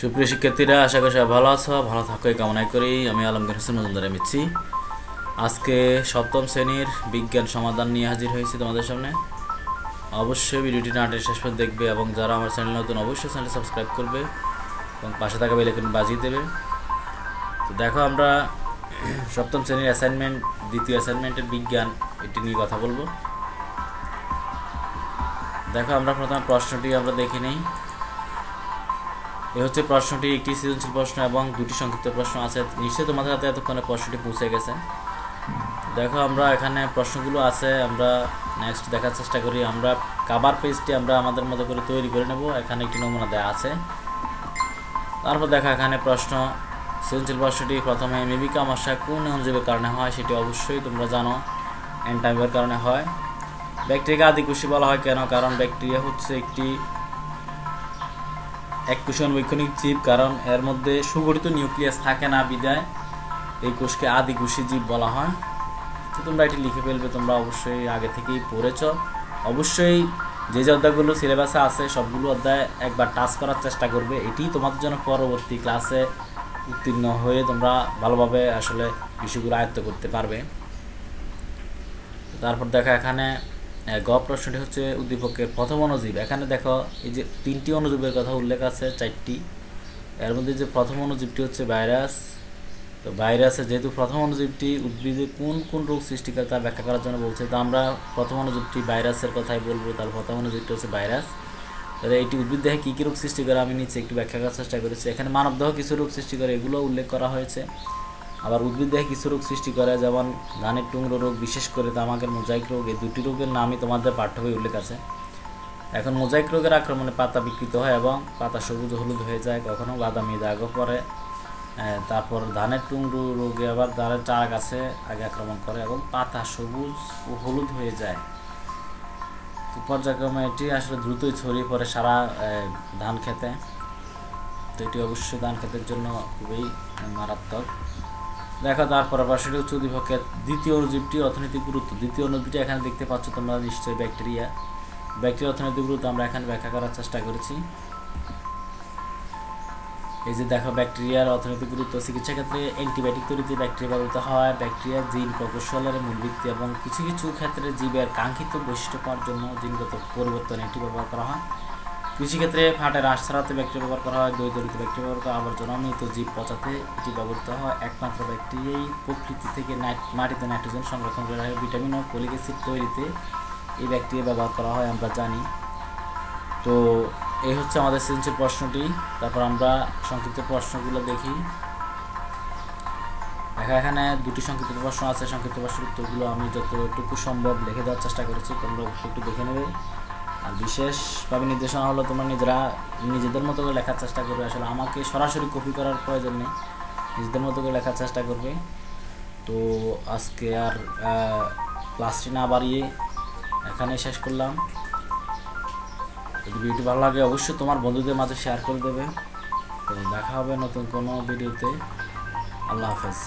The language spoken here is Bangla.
সুপ্রিয় শিক্ষার্থীরা, আশা করি সবাই ভালো আছো, ভালো থাকো এই কামনাই করি। আমি আলমগীর হোসেন মজুমদার মিচ্ছি। আজকে সপ্তম শ্রেণীর বিজ্ঞান সমাধান নিয়ে হাজির হয়েছি তোমাদের সামনে। অবশ্যই ভিডিওটি নাটের শেষ পর্যন্ত দেখবে এবং যারা আমার চ্যানেল নতুন অবশ্যই চ্যানেলটি সাবস্ক্রাইব করবে এবং পাশে থাকা বেল আইকন বাজিয়ে দেবে। তো দেখো, আমরা সপ্তম শ্রেণীর অ্যাসাইনমেন্ট, দ্বিতীয় অ্যাসাইনমেন্টের বিজ্ঞান এটি নিয়ে কথা বলবো। দেখো, আমরা প্রথমে প্রশ্নটি আমরা দেখে নিই। এ হচ্ছে প্রশ্নটি, একটি সৃজনশীল প্রশ্ন এবং দুটি সংক্ষিপ্ত প্রশ্ন আছে। নিশ্চয়ই তোমাদের হাতে এতক্ষণে প্রশ্নটি পৌঁছে গেছে। দেখো, আমরা এখানে প্রশ্নগুলো আছে, আমরা নেক্সট দেখার চেষ্টা করি। আমরা কভার পেজটি আমরা আমাদের মতো করে তৈরি করে নেব। এখানে একটি নমুনা দেওয়া আছে। তারপর দেখো, এখানে প্রশ্ন, সৃজনশীল প্রশ্নটি প্রথমে মেবিকা মশা কোন অণুজীবের কারণে হয় সেটি অবশ্যই তোমরা জানো, অ্যান্টামিবের কারণে হয়। ব্যাকটেরিয়াকে আদিকোষী বলা হয় কেন? কারণ ব্যাকটেরিয়া হচ্ছে একটি এককোষী অণুবীক্ষণিক জীব, কারণ এর মধ্যে সুগঠিত নিউক্লিয়াস থাকে না, বিদায় এই কোষকে আদিকোষী জীব বলা হয়। তো তোমরা এটি লিখে ফেলবে, তোমরা অবশ্যই আগে থেকেই পড়েছ। অবশ্যই যে যে অধ্যায়গুলো সিলেবাসে আছে সবগুলো অধ্যায় একবার টাচ করার চেষ্টা করবে। এটি তোমাদের জন্য পরবর্তী ক্লাসে উত্তীর্ণ হয়ে তোমরা ভালোভাবে আসলে বিষয়গুলো আয়ত্ত করতে পারবে। তারপর দেখো, এখানে গ প্রশ্নটি হচ্ছে উদ্দীপকের প্রথম অণুজীব। এখানে দেখো, এই যে তিনটি অণুজীবের কথা উল্লেখ আছে, চারটি। এর মধ্যে যে প্রথম অণুজীবটি হচ্ছে ভাইরাস। তো ভাইরাসে যেহেতু প্রথম অণুজীবটি উদ্ভিদে কোন কোন রোগ সৃষ্টি করে তা ব্যাখ্যা করার জন্য বলছে, তো আমরা প্রথম অণুজীবটি ভাইরাসের কথাই বলবো। তার প্রথম অণুজীবটি হচ্ছে ভাইরাস। তাহলে এইটি উদ্ভিদ দেহে কী কী রোগ সৃষ্টি করে আমি নিচে একটু ব্যাখ্যা করার চেষ্টা করেছি। এখানে মানবদেহ কিছু রোগ সৃষ্টি করে, এগুলো উল্লেখ করা হয়েছে। আবার উদ্ভিদ দেহে কিছু রোগ সৃষ্টি করে, যেমন ধানের টুংরো রোগ, বিশেষ করে তামাকের মোজাইক রোগ। এই দুটি রোগের নামই তোমাদের পাঠ্যবই উল্লেখ আছে। এখন মোজাইক রোগের আক্রমণে পাতা বিকৃত হয় এবং পাতা সবুজ হলুদ হয়ে যায়, কখনো বাদামি দাগও পড়ে। তারপর ধানের টুংরো রোগে আবার ধানের চারা গাছে আগে আক্রমণ করে এবং পাতা সবুজ ও হলুদ হয়ে যায়। তো পর্যায়ক্রমে এটি আসলে দ্রুতই ছড়িয়ে পড়ে সারা ধান খেতে। তো এটি অবশ্যই ধান খেতের জন্য খুবই মারাত্মক। দেখো, তারপরে প্রশ্নটি হচ্ছে উদ্দীপকের দ্বিতীয় অণুজীবটি অর্থনৈতিক গুরুত্ব। দ্বিতীয় অণুজীবটি এখানে দেখতে পাচ্ছ তোমরা নিশ্চয়ই, ব্যাকটেরিয়া। ব্যাকটেরিয়া অর্থনৈতিক গুরুত্ব আমরা এখানে ব্যাখ্যা করার চেষ্টা করেছি। এই যে দেখো, ব্যাকটেরিয়ার অর্থনৈতিক গুরুত্ব। চিকিৎসা ক্ষেত্রে অ্যান্টিবায়োটিক তৈরিতে ব্যাকটেরিয়া ব্যবহৃত হয়। ব্যাকটেরিয়া জিন প্রকৌশলের মূল ভিত্তি এবং কিছু কিছু ক্ষেত্রে জীবের কাঙ্ক্ষিত বৈশিষ্ট্য পাওয়ার জন্য জিনগত পরিবর্তন এটি ব্যবহার করা হয়। কৃষিক্ষেত্রে ফাটে হ্রাস ছাড়াতে ব্যাকটেরিয়া ব্যবহার করা হয়। দই তৈরিতে ব্যাকটেরিয়া ব্যবহার করা হয়। আবার জন্মমৃত জীব পচাতে এটি ব্যবহৃত হয়। একমাত্র ব্যাকটেরিয়াই প্রকৃতি থেকে মাটিতে নাইট্রোজেন সংরক্ষণ করে রাখে। ভিটামিন ও ফলিক অ্যাসিড তৈরিতে এই ব্যাকটেরিয়া ব্যবহার করা হয়, আমরা জানি। তো এই হচ্ছে আমাদের সৃজনশীল প্রশ্নটি। তারপর আমরা সংক্ষিপ্ত প্রশ্নগুলো দেখি। এখানে দুটি সংক্ষিপ্ত প্রশ্ন আছে। সংক্ষিপ্ত প্রশ্নের উত্তরগুলো আমি যতটুকু সম্ভব লিখে দেওয়ার চেষ্টা করেছি, তোমরা অবশ্যই একটু দেখে নেবে। আর বিশেষভাবে নির্দেশনা হলো, তোমরা নিজেদের মতো করে লেখার চেষ্টা করবে। আসলে আমাকে সরাসরি কপি করার প্রয়োজন নেই, নিজেদের মতো করে লেখার চেষ্টা করবে। তো আজকে আর ক্লাসটি না বাড়িয়ে এখানে শেষ করলাম। যদি ভিডিওটি ভালো লাগে অবশ্যই তোমার বন্ধুদের মাঝে শেয়ার করে দেবে। তো দেখা হবে নতুন কোনো ভিডিওতে। আল্লাহ হাফেজ।